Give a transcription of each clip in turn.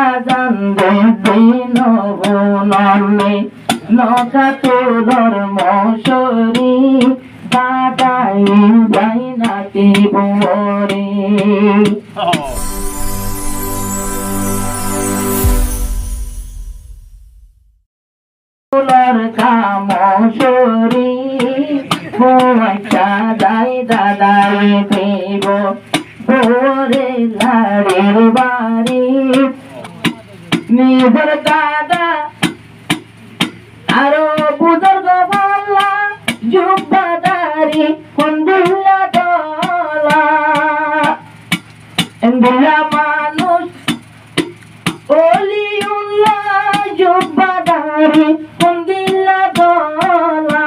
আজান দিন নমে নৌকা তোর মশরি দাদাই যাই নাতি বরে তোর কামশরি মোয়াইটা যাই দাদাই দেব ভোরে লাড়ের বাড়ি নিজের দাদা আরো বুজুর্গ বললা জুব্বাদারি কুন্দুল্লা দলা এমবিলা মানুষ ওলিউল্লাহ জুব্বাদারি কুন্দুল্লা দলা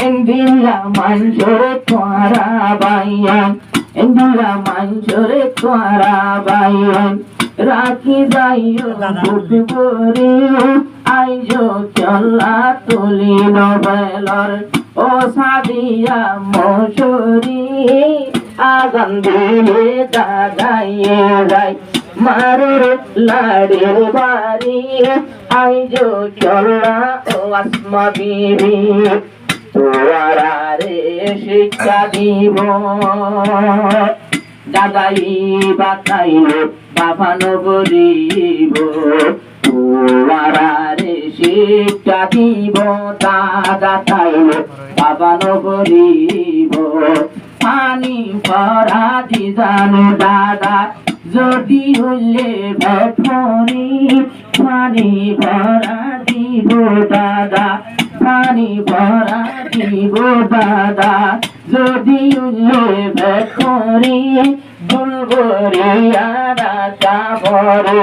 এমবিলা মানুষরে তোরা বাইয়ান এমবিলা মানুষরে তোরা বাইয়ান রাখি যাইও বুক করে আইজো চল্লা তুলি নবেলর ও সাদিয়া মশরি আগান দিলে দাদাইয়ে যাই মারুর লাড়ির বাড়ি আইজো চল্লা ও আসমা বিবি তোরা রে শিক্ষা দিব দাদাই বাতাইলো বাবা নবরিব তোরারে শিক্ষা দিব দাদা তাইলো বাবা নবরিব পানি ভরা দিজানো দাদা যদি হইলে ভেটরি পানি ভরা দিব দাদা পানি ভরা দিব দাদা যদি হইলে ভেটরি বুলবুরিয়া রাজা বরে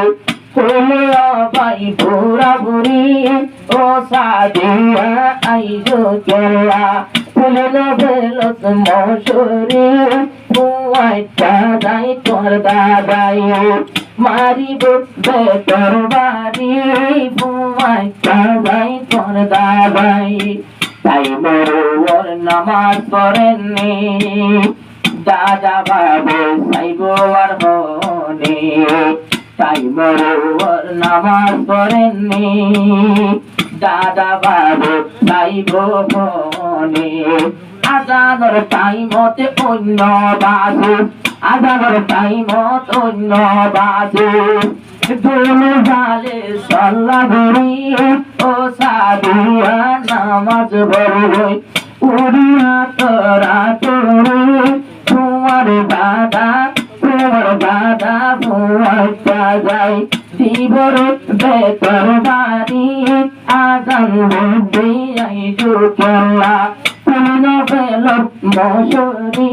কোলিয়া বাই ভোরা ভুরি ও সাদিয়া আইজো চলা ফুলন বেলত মশরি পুয়াইটা যাই তোর দাদাই মারিব বেতর বাড়ি পুয়াইটা যাই তোর দাদাই তাই মরুর নামাজ পড়েননি দাদা বাবু সাইব আর হনে তাই মরুর নামাজ পড়েননি দাদা বাবু সাইব হনে আজানের টাইমতে অন্য বাজু আজানের টাইমত অন্য বাজু দুলু জালে সল্লা ঘুরি ও সাদিয়া নামাজ পড়ই উড়িয়া তোরা তোরে তোমার দাদা ভুয়াইটা যাই দিবর বেতর বাড়ি আগান বুদ্ধি আইজো চলা পুন বেল মশরি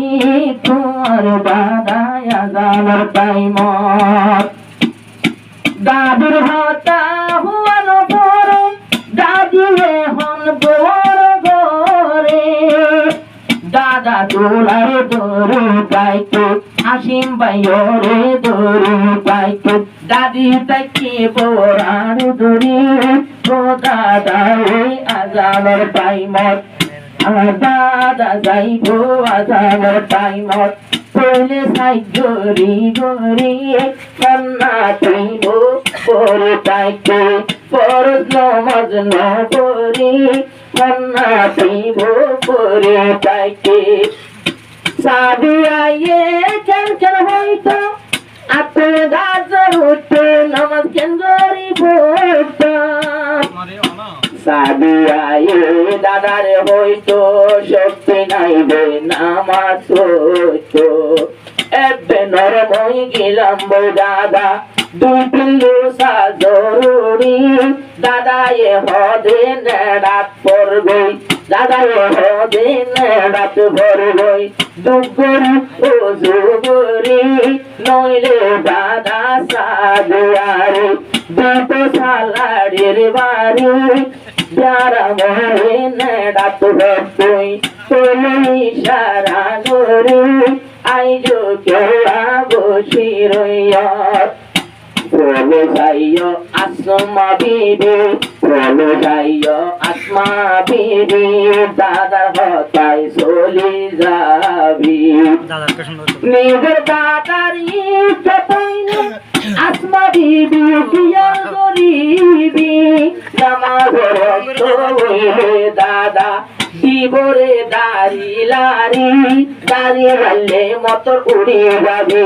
তোমার দাদা আগানোর টাইমত দাদুর হতা হুয়ানো পরে দাদিয়ে হন বড় ঘরে দাদা তোলারে দৌড়ে যাইতো আসিম বাইরে দৌড়ে যাইতো দাদি তাকে বোরার দৌড়ে ও দাদা ওই আজানের টাইমত আমার দাদা যাইবো আজানের টাইমত পড়লে সাই গরি গরি কান্না তুইব পরে তাইকে ফরজ নমাজ ন পড়ি কান্না তুইব পরে তাইকে সাদিয়ায়ে কেন কেন হইতো আপনি গাজর উঠতে নামাজ কেন গরি পড়তো সাদিয়ায়ে দাদারে হইতো শক্তি নাইবে নামাজ হইতো এবে নরম হয়ে গেলাম বই দাদা দুই পিল্লু সা জরুরি দাদা এ হদে নেড়াত পড়বে দাদা এ হদে নেড়াত পড়বে দুপুরি ও জুবুরি নইলে দাদা সাদিয়ারে দুটো সালাড়ির বাড়ি যারা মরে নেড়াত পড়তই তোলে ইশারা করে আইজো চলা বসি রইয়া প্রভু যাইও আসমা বিবি প্রভু যাইও আসমা বিবি দাদার হতায় চলি যাবি নিজের দাদার ইচ্ছা পাইনি আসমা বিবি দিয়া গরিবি নামাজ রক্ত হইলে দাদা দিবরে দাড়ি লারি দাড়ি মারলে মতর উড়ে যাবে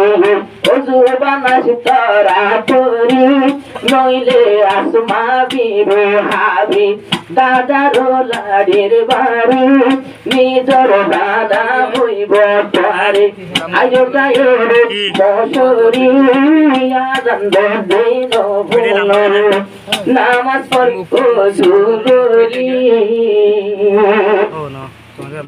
অজু বানাস তরা পরি নইলে আসমা বিবি হাবি দাদার লাড়ির বাড়ি নিজর দাদা হইব পারে আয়ো গায়ের মশরি আজান দিন ভুল নামাজ পড় অজু করি